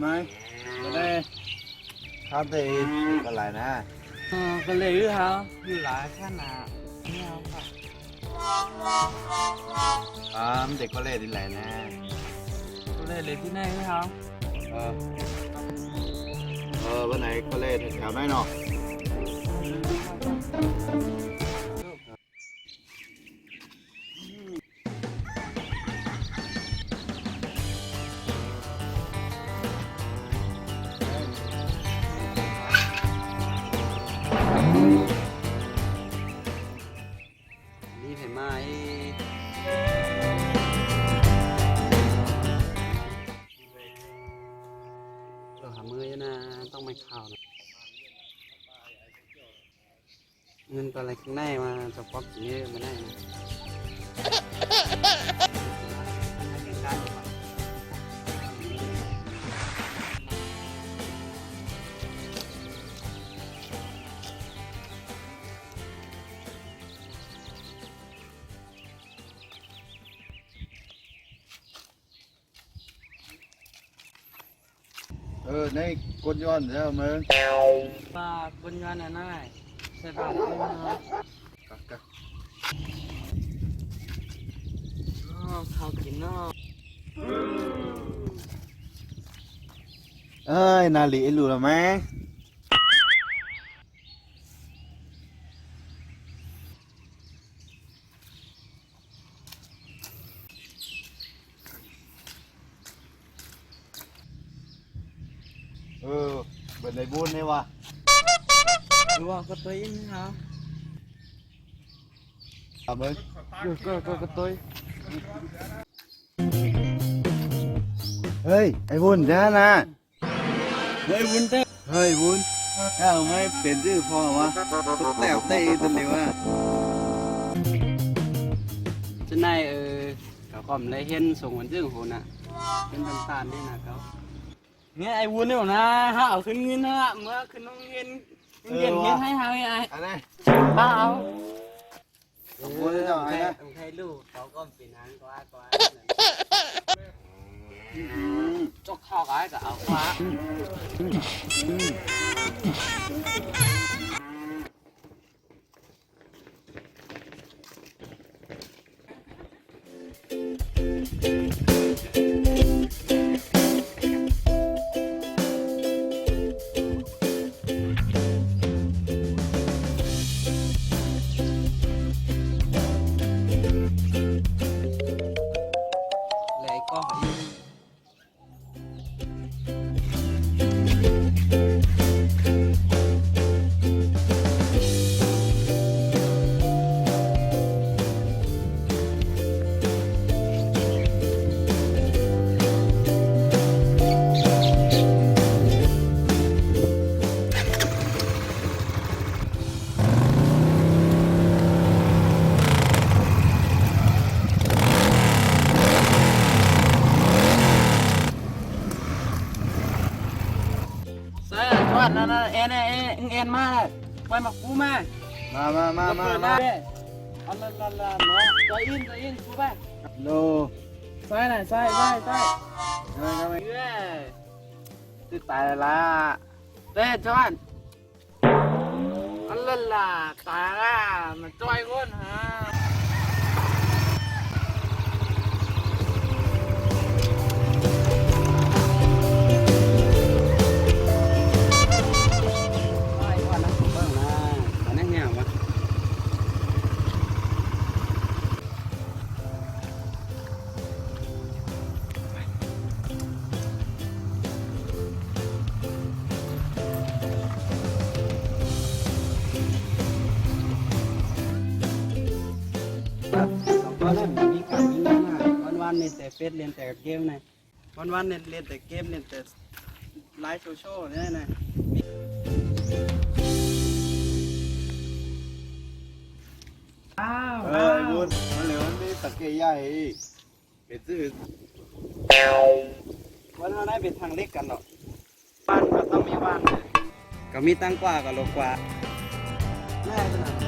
ไหมก็ได้ข้ามตีก็หลายนะก็เลยเขาอยู่หลายขนาดไม่เอาค่ะเด็กก็เล่นที่ไหนนะก็เลยที่ไหนเขา เออวันไหนก็เล่นแถวไหนเนาะนี่เห็นไหมเราหามือนะต้องไม่ข่าวนะเงินก็อะไรข้างในมาจะป๊อกอย่างนี้ไม่ได้นะในกดย้อนแล้วมึงปลาบนยันน่ะใส่ปลาบนยันข้าวกินเนาะนาลีรู้แล้วไหมเป็นในบุญนี่วะดูว่าก็ตัวอินครับมึงก็ตัวเฮ้ยไอ้บุญจ้านะเฮ้ยวุ้นเต้ เฮ้ยบุญไม่เป็นชื่อพ่อวะแต่เต้ตัวนี้วะจะนายเขาก็ไม่ได้เห็นส่งวันซึ่งหุ่นอ่ะเป็นต่างๆนี่นะเขาเนี่ยไอ้วุ้นเนี่ยนะฮะเอาขึ้นเงินฮะเมื่อขึ้นน้องเงินเงินให้ฮะไอ้อะไรบ้าเอาบุญเจ้าไอ้นะใครลูกเขาก็เป็นนั้นก็จกข้าวไอ้ก็เอาฟ้าเลยก็หอยนั่นเอ็นมาเลยไปมากูมามาเอาละเนาะตัวอินกูไปโลใส่ใส่ติดตายละเต้จอนอันละตายละมันจ้อยก้นฮะมีการมีงานวันๆเนี่ยแต่เฟซเรียนแต่เกมนะวันๆเนี่ยเรียนแต่เกมเรียนแต่ไลฟ์โซเชียลเนี่ยนะบุญมันเหลือมันมีตะเกียใหญ่เป็นชื่อวันเราได้เป็นทางเล็กกันหรอกบ้านก็ต้องมีบ้านก็มีตั้งกว่ากับโลกว่าแม่ขนาด